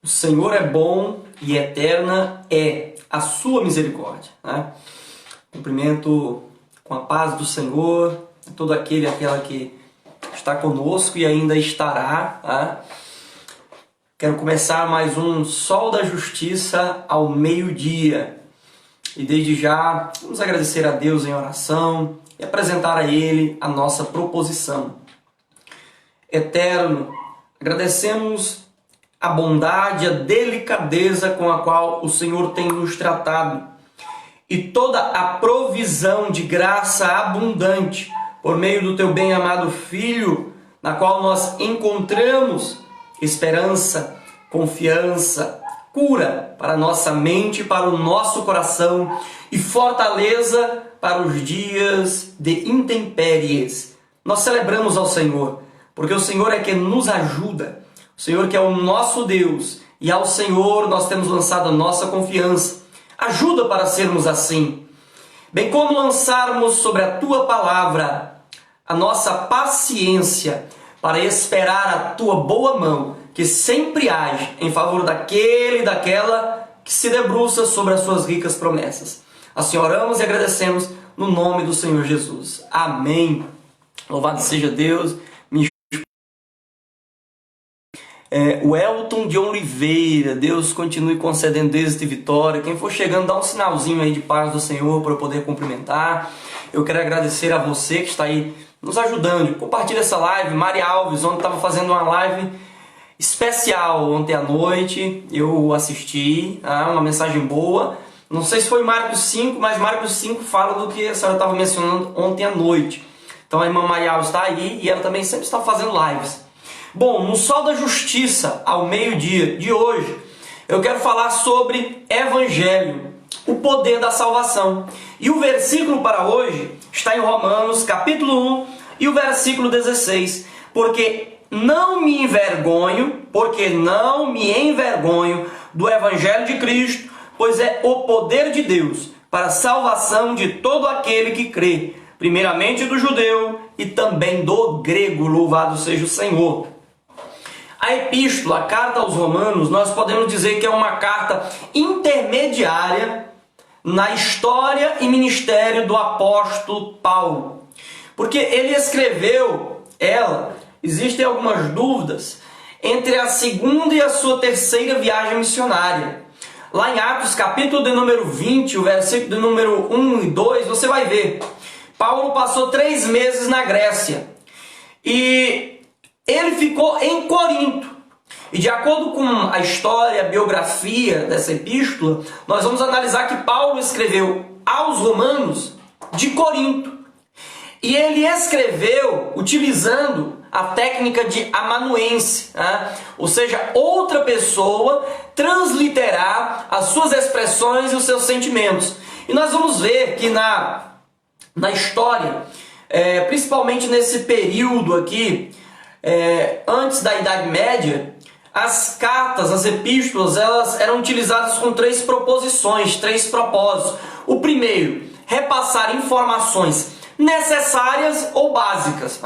Senhor é bom e eterna é a sua misericórdia. Né? Cumprimento com a paz do Senhor todo aquele e aquela que está conosco e ainda estará. Tá? Quero começar mais um Sol da Justiça ao meio-dia. E desde já, vamos agradecer a Deus em oração e apresentar a Ele a nossa proposição. Eterno, agradecemos a bondade, a delicadeza com a qual o Senhor tem nos tratado e toda a provisão de graça abundante por meio do Teu bem-amado Filho, na qual nós encontramos esperança, confiança, cura para a nossa mente, para o nosso coração e fortaleza para os dias de intempéries. Nós celebramos ao Senhor, porque o Senhor é quem nos ajuda, o Senhor que é o nosso Deus, e ao Senhor nós temos lançado a nossa confiança. Ajuda para sermos assim, bem como lançarmos sobre a Tua palavra a nossa paciência para esperar a Tua boa mão, que sempre age em favor daquele e daquela que se debruça sobre as Suas ricas promessas. Assim oramos e agradecemos no nome do Senhor Jesus. Amém. Louvado seja Deus. O Elton de Oliveira, Deus continue concedendo êxito e vitória. Quem for chegando, dá um sinalzinho aí de paz do Senhor para eu poder cumprimentar. Eu quero agradecer a você que está aí nos ajudando. Compartilha essa live. Mari Alves, ontem estava fazendo uma live especial ontem à noite. Eu assisti, uma mensagem boa. Não sei se foi Marcos 5, mas Marcos 5 fala do que a senhora estava mencionando ontem à noite. Então a irmã Mari Alves está aí e ela também sempre está fazendo lives. Bom, no Sol da Justiça, ao meio-dia de hoje, eu quero falar sobre Evangelho, o poder da salvação. E o versículo para hoje está em Romanos, capítulo 1, e o versículo 16. Porque não me envergonho do Evangelho de Cristo, pois é o poder de Deus para a salvação de todo aquele que crê, primeiramente do judeu e também do grego, louvado seja o Senhor. A epístola, a carta aos Romanos, nós podemos dizer que é uma carta intermediária na história e ministério do apóstolo Paulo. Porque ele escreveu ela, existem algumas dúvidas, entre a segunda e a sua terceira viagem missionária. Lá em Atos, capítulo de número 20, o versículo de número 1 e 2, você vai ver. Paulo passou 3 meses na Grécia e ele ficou em Corinto. E de acordo com a história, a biografia dessa epístola, nós vamos analisar que Paulo escreveu aos romanos de Corinto. E ele escreveu utilizando a técnica de amanuense, ou seja, outra pessoa transliterar as suas expressões e os seus sentimentos. E nós vamos ver que na história, principalmente nesse período aqui, antes da Idade Média, as cartas, as epístolas, elas eram utilizadas com 3 proposições, 3 propósitos. O primeiro, repassar informações necessárias ou básicas.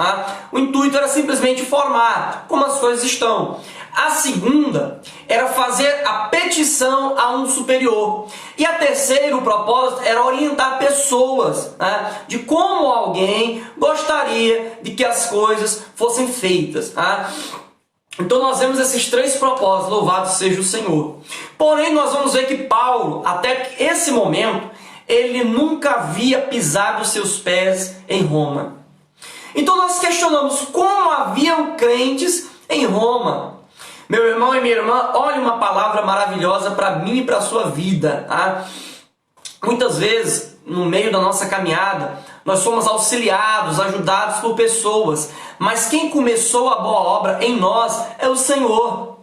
O intuito era simplesmente informar como as coisas estão. A segunda era fazer a petição a um superior. E a terceira, o propósito, era orientar pessoas de como alguém gostaria de que as coisas fossem feitas. Então nós vemos esses 3 propósitos, louvado seja o Senhor. Porém, nós vamos ver que Paulo, até esse momento, ele nunca havia pisado seus pés em Roma. Então nós questionamos como haviam crentes em Roma. Meu irmão e minha irmã, olha uma palavra maravilhosa para mim e para a sua vida. Muitas vezes, no meio da nossa caminhada, nós somos auxiliados, ajudados por pessoas. Mas quem começou a boa obra em nós é o Senhor.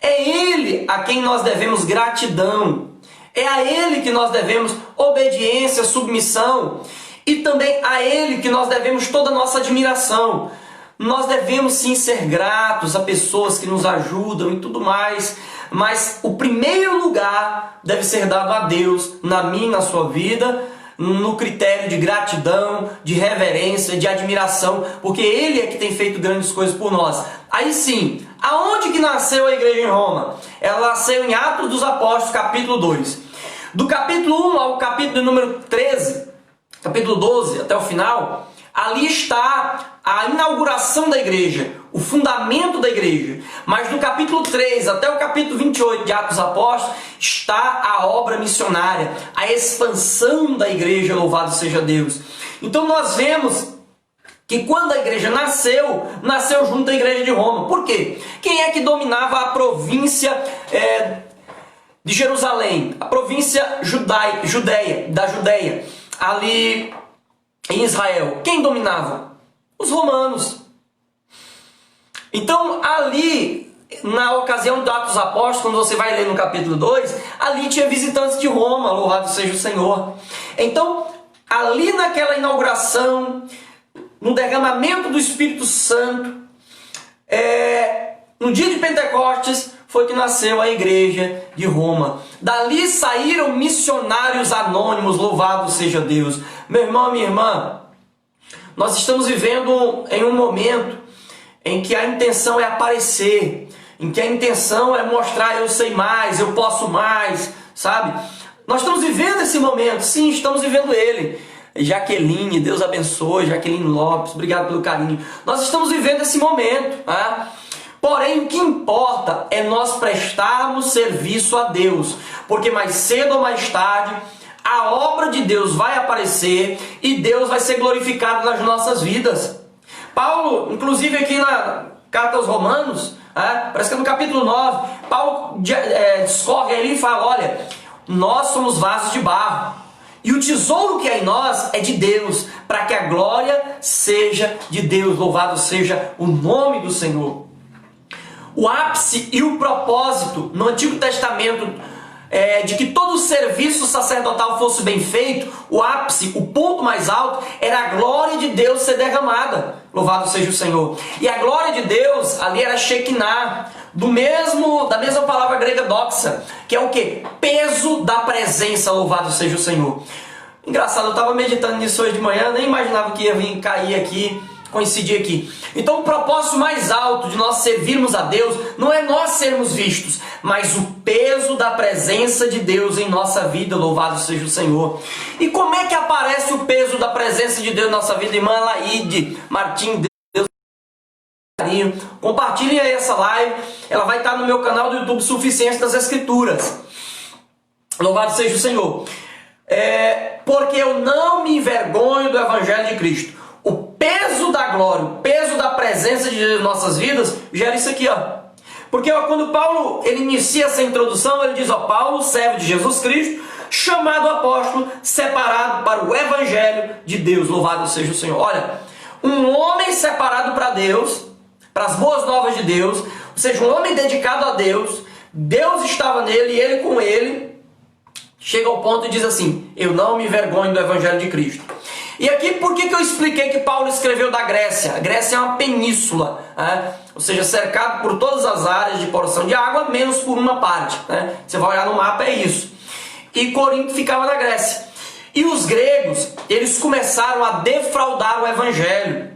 É Ele a quem nós devemos gratidão. É a Ele que nós devemos obediência, submissão. E também a Ele que nós devemos toda a nossa admiração. Nós devemos sim ser gratos a pessoas que nos ajudam e tudo mais, mas o primeiro lugar deve ser dado a Deus, na minha e na sua vida, no critério de gratidão, de reverência, de admiração, porque Ele é que tem feito grandes coisas por nós. Aí sim, Aonde que nasceu a igreja em Roma? Ela nasceu em Atos dos Apóstolos, capítulo 2. Do capítulo 1 ao capítulo número 13, capítulo 12 até o final, ali está a inauguração da igreja, o fundamento da igreja. Mas do capítulo 3 até o capítulo 28 de Atos dos Apóstolos está a obra missionária, a expansão da igreja, louvado seja Deus. Então nós vemos que quando a igreja nasceu junto da igreja de Roma. Por quê? Quem é que dominava a província de Jerusalém? A província da Judéia, ali em Israel. Quem dominava? Os romanos. Então ali, na ocasião do Atos dos Apóstolos, quando você vai ler no capítulo 2, ali tinha visitantes de Roma, louvado seja o Senhor. Então, ali naquela inauguração, no derramamento do Espírito Santo, no dia de Pentecostes, foi que nasceu a igreja de Roma. Dali saíram missionários anônimos, louvado seja Deus. Meu irmão, minha irmã, nós estamos vivendo em um momento em que a intenção é aparecer, em que a intenção é mostrar eu sei mais, eu posso mais, sabe? Nós estamos vivendo esse momento, sim, estamos vivendo ele. Jaqueline, Deus abençoe, Jaqueline Lopes, obrigado pelo carinho. Nós estamos vivendo esse momento, tá? Porém, o que importa é nós prestarmos serviço a Deus, porque mais cedo ou mais tarde a obra de Deus vai aparecer e Deus vai ser glorificado nas nossas vidas. Paulo, inclusive aqui na carta aos Romanos, parece que é no capítulo 9, Paulo discorre ali e fala, olha, nós somos vasos de barro, e o tesouro que é em nós é de Deus, para que a glória seja de Deus, louvado seja o nome do Senhor. O ápice e o propósito no Antigo Testamento de que todo o serviço sacerdotal fosse bem feito, o ápice, o ponto mais alto, era a glória de Deus ser derramada, louvado seja o Senhor. E a glória de Deus ali era Shekinah, da mesma palavra grega doxa, que é o que? Peso da presença, louvado seja o Senhor. Engraçado, eu estava meditando nisso hoje de manhã, nem imaginava que ia vir cair aqui, coincidir aqui. Então o propósito mais alto de nós servirmos a Deus não é nós sermos vistos, mas o peso da presença de Deus em nossa vida, louvado seja o Senhor. E como é que aparece o peso da presença de Deus em nossa vida? Irmã Laide Martins, Deus carinho. Compartilhem aí essa live, ela vai estar no meu canal do YouTube Suficiência das Escrituras. Louvado seja o Senhor. Porque eu não me envergonho do Evangelho de Cristo. O peso da glória, o peso da presença de Deus em nossas vidas gera isso aqui, ó. Porque quando Paulo ele inicia essa introdução, ele diz, Paulo, servo de Jesus Cristo, chamado apóstolo, separado para o Evangelho de Deus, louvado seja o Senhor. Olha, um homem separado para Deus, para as boas novas de Deus, ou seja, um homem dedicado a Deus, Deus estava nele e ele com ele, chega ao ponto e diz assim, eu não me envergonho do Evangelho de Cristo. E aqui, por que eu expliquei que Paulo escreveu da Grécia? A Grécia é uma península, ou seja, cercado por todas as áreas de porção de água, menos por uma parte. Você vai olhar no mapa, é isso. E Corinto ficava na Grécia. E os gregos, eles começaram a defraudar o Evangelho,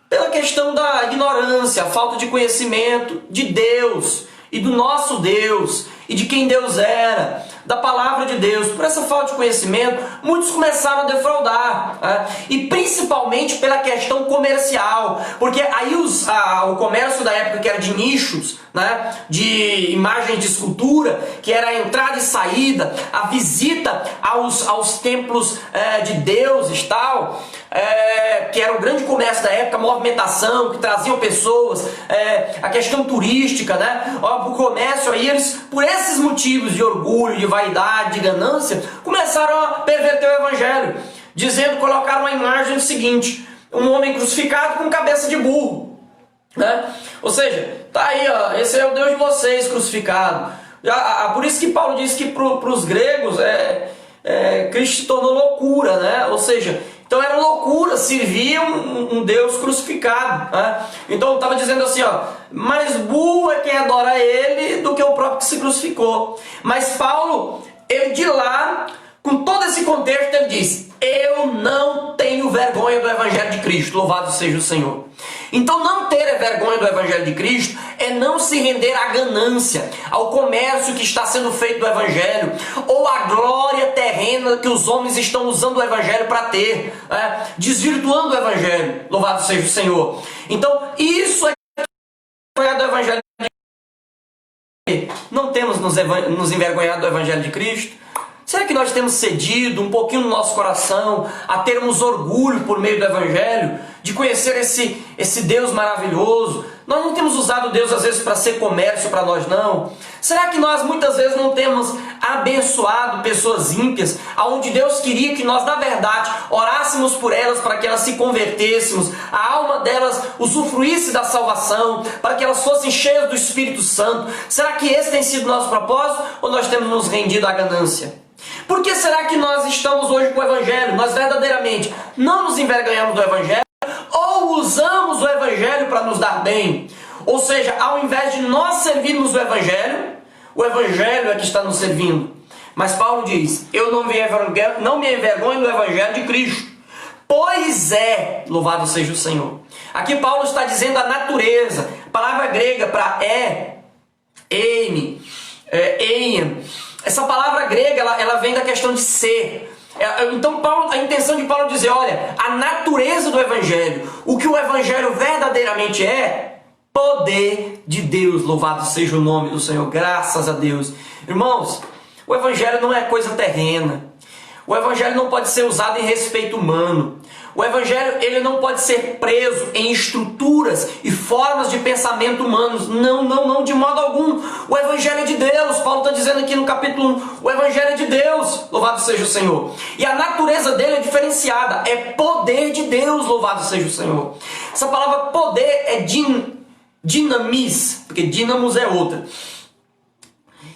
pela questão da ignorância, a falta de conhecimento de Deus e do nosso Deus e de quem Deus era, da palavra de Deus. Por essa falta de conhecimento, muitos começaram a defraudar, e principalmente pela questão comercial, porque aí o comércio da época, que era de nichos, de imagens de escultura, que era a entrada e saída, a visita aos templos de deuses e tal, que era o grande comércio da época, a movimentação, que traziam pessoas, a questão turística, o comércio aí, eles, por esses motivos de orgulho, de vaidade, de ganância, começaram a perverter o Evangelho, colocaram uma imagem do seguinte, um homem crucificado com cabeça de burro, ou seja, tá aí, esse é o Deus de vocês crucificado. Por isso que Paulo diz que para os gregos Cristo se tornou loucura, ou seja, então era loucura servir um Deus crucificado. Então estava dizendo assim, mais burro é quem adora ele do que o próprio que se crucificou. Mas Paulo, ele de lá, com todo esse contexto, ele diz, eu não tenho vergonha do Evangelho de Cristo, louvado seja o Senhor. Então não ter vergonha do Evangelho de Cristo é não se render à ganância, ao comércio que está sendo feito do Evangelho, ou à glória terrena que os homens estão usando o Evangelho para ter, desvirtuando o Evangelho, louvado seja o Senhor. Então isso é do Evangelho de Cristo. Não temos nos envergonhado do Evangelho de Cristo? Será que nós temos cedido um pouquinho no nosso coração a termos orgulho por meio do Evangelho, de conhecer esse Deus maravilhoso? Nós não temos usado Deus às vezes para ser comércio para nós, não. Será que nós muitas vezes não temos abençoado pessoas ímpias, aonde Deus queria que nós, na verdade, orássemos por elas para que elas se convertêssemos, a alma delas usufruísse da salvação, para que elas fossem cheias do Espírito Santo? Será que esse tem sido o nosso propósito ou nós temos nos rendido à ganância? Por que será que nós estamos hoje com o Evangelho? Nós verdadeiramente não nos envergonhamos do Evangelho ou usamos o Evangelho para nos dar bem? Ou seja, ao invés de nós servirmos o Evangelho é que está nos servindo. Mas Paulo diz, eu não me envergonho do Evangelho de Cristo. Pois é, louvado seja o Senhor. Aqui Paulo está dizendo a natureza. A palavra grega para eime, essa palavra grega, ela vem da questão de ser. Então a intenção de Paulo é dizer, olha, a natureza do Evangelho, o que o Evangelho verdadeiramente é, poder de Deus, louvado seja o nome do Senhor, graças a Deus. Irmãos, o Evangelho não é coisa terrena. O Evangelho não pode ser usado em respeito humano. O Evangelho ele não pode ser preso em estruturas e formas de pensamento humanos. Não, de modo algum. O Evangelho é de Deus. Paulo está dizendo aqui no capítulo 1. O Evangelho é de Deus. Louvado seja o Senhor. E a natureza dele é diferenciada. É poder de Deus. Louvado seja o Senhor. Essa palavra poder é dinamis. Porque dinamos é outra.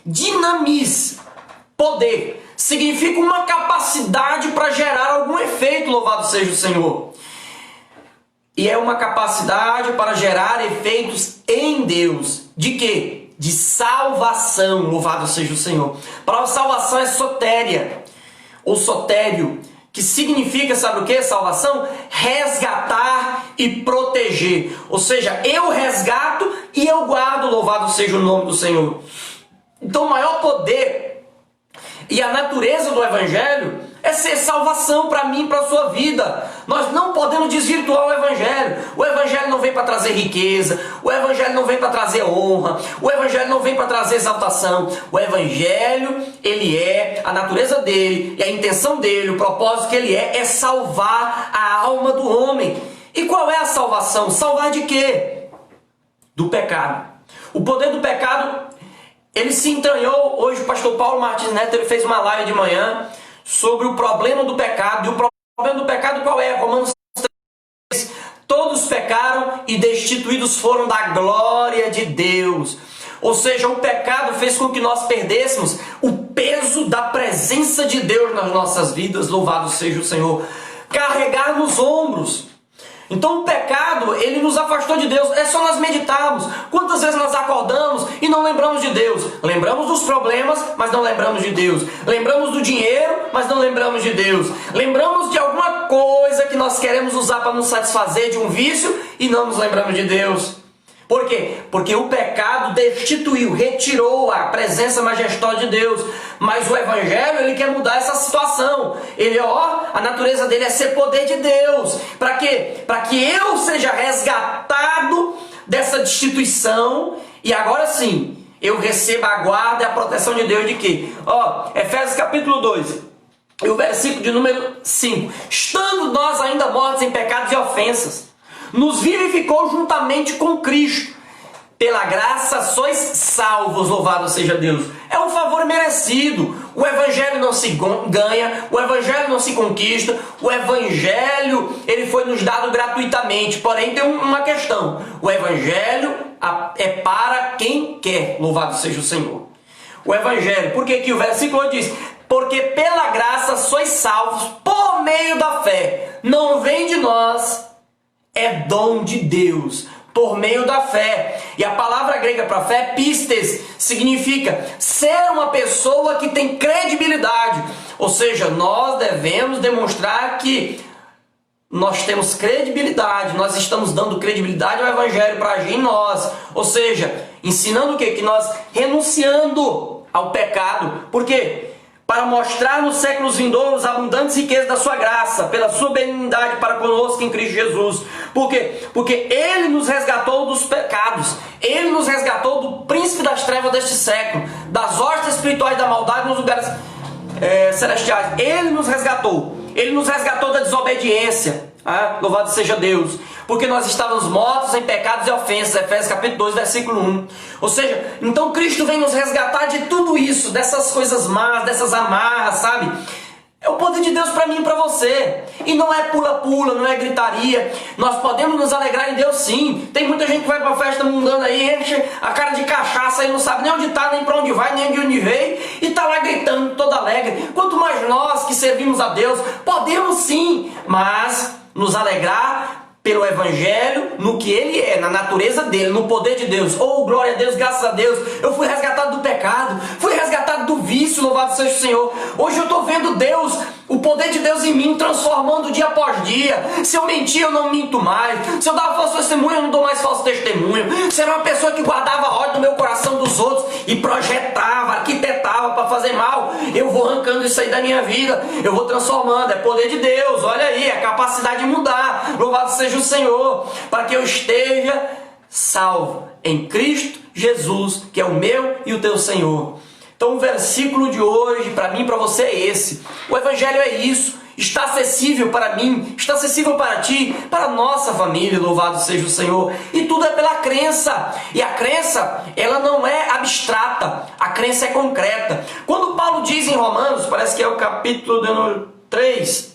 Dinamis. Poder. Significa uma capacidade para gerar algum efeito, louvado seja o Senhor. E é uma capacidade para gerar efeitos em Deus. De quê? De salvação, louvado seja o Senhor. A palavra salvação é sotéria, ou sotério, que significa, sabe o que? Salvação? Resgatar e proteger. Ou seja, eu resgato e eu guardo, louvado seja o nome do Senhor. Então o maior poder e a natureza do Evangelho é ser salvação para mim e para a sua vida. Nós não podemos desvirtuar o Evangelho. O Evangelho não vem para trazer riqueza. O Evangelho não vem para trazer honra. O Evangelho não vem para trazer exaltação. O Evangelho, ele é, a natureza dele, e a intenção dele, o propósito que ele é salvar a alma do homem. E qual é a salvação? Salvar de quê? Do pecado. O poder do pecado, ele se entranhou. Hoje o pastor Paulo Martins Neto ele fez uma live de manhã sobre o problema do pecado. E o problema do pecado qual é? Romanos 3. Todos pecaram e destituídos foram da glória de Deus. Ou seja, o pecado fez com que nós perdêssemos o peso da presença de Deus nas nossas vidas. Louvado seja o Senhor. Carregar nos ombros. Então o pecado, ele nos afastou de Deus. É só nós meditarmos. Quantas vezes nós acordamos e não lembramos de Deus? Lembramos dos problemas, mas não lembramos de Deus. Lembramos do dinheiro, mas não lembramos de Deus. Lembramos de alguma coisa que nós queremos usar para nos satisfazer de um vício e não nos lembramos de Deus. Por quê? Porque o pecado destituiu, retirou a presença majestosa de Deus. Mas o Evangelho, ele quer mudar essa situação. A natureza dele é ser poder de Deus. Para quê? Para que eu seja resgatado dessa destituição e agora sim, eu receba a guarda e a proteção de Deus de quê? Efésios capítulo 2. E o versículo de número 5. Estando nós ainda mortos em pecados e ofensas, nos vivificou juntamente com Cristo. Pela graça sois salvos, louvado seja Deus. É um favor merecido. O Evangelho não se ganha, o Evangelho não se conquista, o Evangelho ele foi nos dado gratuitamente. Porém tem uma questão. O Evangelho é para quem quer, louvado seja o Senhor. O Evangelho, porque aqui o versículo diz, porque pela graça sois salvos por meio da fé. Não vem de nós, é dom de Deus, por meio da fé. E a palavra grega para fé, pistes, significa ser uma pessoa que tem credibilidade. Ou seja, nós devemos demonstrar que nós temos credibilidade, nós estamos dando credibilidade ao Evangelho para agir em nós. Ou seja, ensinando o quê? Que nós renunciando ao pecado. Por quê? Para mostrar nos séculos vindouros a abundantes riquezas da sua graça, pela sua benignidade para conosco em Cristo Jesus. Por quê? Porque Ele nos resgatou dos pecados, Ele nos resgatou do príncipe das trevas deste século, das hostes espirituais da maldade nos lugares celestiais. Ele nos resgatou da desobediência. Louvado seja Deus, porque nós estávamos mortos em pecados e ofensas, Efésios capítulo 2, versículo 1. Ou seja, então Cristo vem nos resgatar de tudo isso, dessas coisas más, dessas amarras, sabe? É o poder de Deus para mim e para você. E não é pula-pula, não é gritaria. Nós podemos nos alegrar em Deus sim. Tem muita gente que vai para a festa mundana aí, enche a cara de cachaça e não sabe nem onde está, nem para onde vai, nem de onde veio. E está lá gritando, todo alegre. Quanto mais nós que servimos a Deus, podemos sim, mas nos alegrar pelo Evangelho, no que Ele é, na natureza dele, no poder de Deus. Oh, glória a Deus, graças a Deus, eu fui resgatado do pecado, fui resgatado do vício, louvado seja o Senhor. Hoje eu estou vendo Deus, o poder de Deus em mim, transformando dia após dia. Se eu mentia, eu não minto mais. Se eu dava falso testemunho, eu não dou mais falso testemunho. Se eu era uma pessoa que guardava ódio no meu coração dos outros e projetava, arquitetava para fazer mal, eu vou arrancando isso aí da minha vida, eu vou transformando. É poder de Deus, olha aí, a capacidade de mudar. Louvado seja o Senhor, para que eu esteja salvo em Cristo Jesus, que é o meu e o teu Senhor. Então o versículo de hoje, para mim e para você, é esse. O Evangelho é isso. Está acessível para mim, está acessível para ti, para a nossa família, louvado seja o Senhor. E tudo é pela crença. E a crença, ela não é abstrata, a crença é concreta. Quando Paulo diz em Romanos, parece que é o capítulo número 3,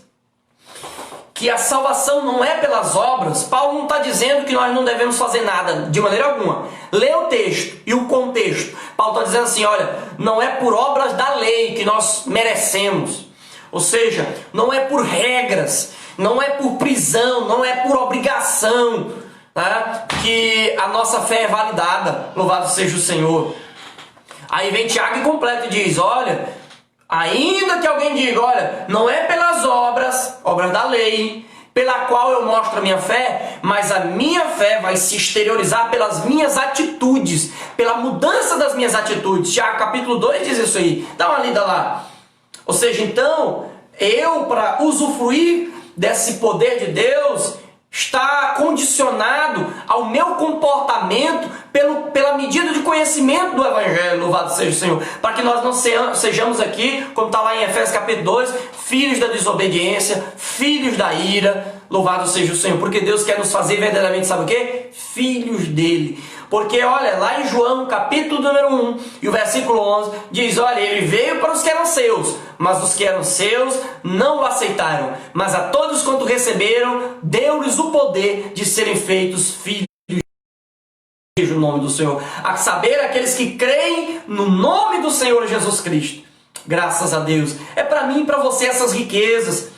que a salvação não é pelas obras, Paulo não está dizendo que nós não devemos fazer nada, de maneira alguma. Lê o texto e o contexto. Paulo está dizendo assim, olha, não é por obras da lei que nós merecemos. Ou seja, não é por regras, não é por prisão, não é por obrigação, tá? Que a nossa fé é validada, louvado seja o Senhor. Aí vem Tiago e completa e diz, olha, ainda que alguém diga, olha, não é pelas obras da lei, pela qual eu mostro a minha fé, mas a minha fé vai se exteriorizar pelas minhas atitudes, pela mudança das minhas atitudes. Tiago capítulo 2 diz isso aí, dá uma lida lá. Ou seja, então, eu para usufruir desse poder de Deus, está condicionado ao meu comportamento pela medida de conhecimento do Evangelho, louvado seja o Senhor, para que nós não sejamos aqui, como está lá em Efésios capítulo 2, filhos da desobediência, filhos da ira, louvado seja o Senhor, porque Deus quer nos fazer verdadeiramente, sabe o quê? Filhos dele. Porque olha, lá em João capítulo número 1 e o versículo 11 diz, olha, ele veio para os que eram seus, mas os que eram seus não o aceitaram, mas a todos quanto receberam, deu-lhes o poder de serem feitos filhos no nome do Senhor, a saber, aqueles que creem no nome do Senhor Jesus Cristo. Graças a Deus. É para mim e para você essas riquezas.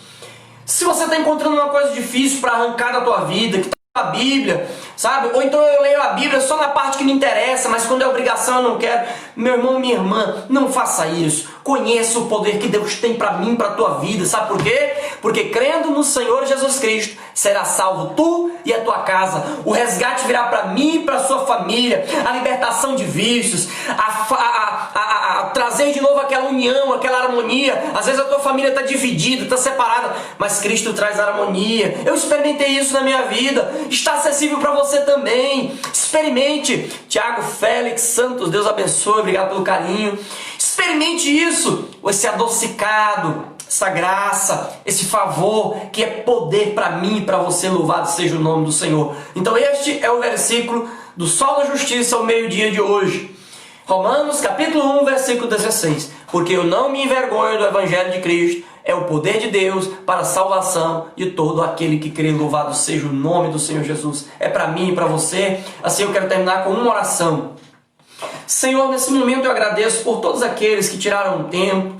Se você está encontrando uma coisa difícil para arrancar da tua vida, que a Bíblia, sabe? Ou então eu leio a Bíblia só na parte que me interessa, mas quando é obrigação eu não quero. Meu irmão, minha irmã, não faça isso. Conheça o poder que Deus tem para mim, para a tua vida. Sabe por quê? Porque crendo no Senhor Jesus Cristo, será salvo tu e a tua casa. O resgate virá para mim e para a sua família. A libertação de vícios, a trazer de novo aquela união, aquela harmonia. Às vezes a tua família está dividida, está separada, mas Cristo traz harmonia. Eu experimentei isso na minha vida. Está acessível para você também. Experimente. Tiago Félix Santos, Deus abençoe, obrigado pelo carinho. Experimente isso, esse adocicado, essa graça, esse favor que é poder para mim e para você, louvado seja o nome do Senhor. Então este é o versículo do Sol da Justiça ao meio-dia de hoje. Romanos capítulo 1, versículo 16. Porque eu não me envergonho do Evangelho de Cristo, é o poder de Deus para a salvação de todo aquele que crê, louvado seja o nome do Senhor Jesus. É para mim e para você. Assim eu quero terminar com uma oração. Senhor, nesse momento eu agradeço por todos aqueles que tiraram um tempo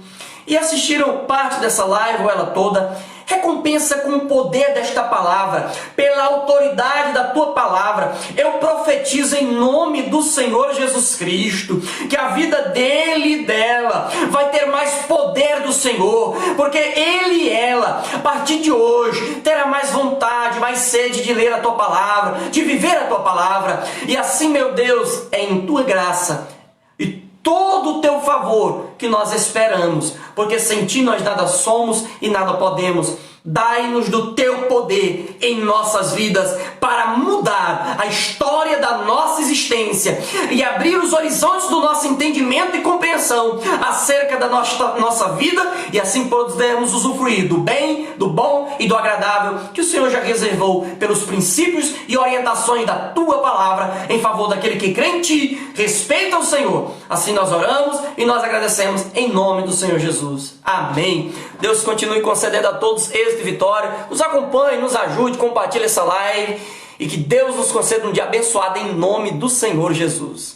e assistiram parte dessa live ou ela toda, recompensa com o poder desta palavra, pela autoridade da tua palavra. Eu profetizo em nome do Senhor Jesus Cristo, que a vida dele e dela vai ter mais poder do Senhor, porque ele e ela, a partir de hoje, terá mais vontade, mais sede de ler a tua palavra, de viver a tua palavra. E assim, meu Deus, é em tua graça e todo o teu favor que nós esperamos, porque sem ti nós nada somos e nada podemos. Dai-nos do teu poder em nossas vidas para mudar a história da nossa existência e abrir os horizontes do nosso entendimento e compreensão acerca da nossa vida, e assim podermos usufruir do bem, do bom e do agradável que o Senhor já reservou pelos princípios e orientações da tua palavra em favor daquele que crê em ti, respeita o Senhor. Assim nós oramos e nós agradecemos em nome do Senhor Jesus. Amém. Deus continue concedendo a todos êxito e vitória. Nos acompanhe, nos ajude, compartilhe essa live e que Deus nos conceda um dia abençoado em nome do Senhor Jesus.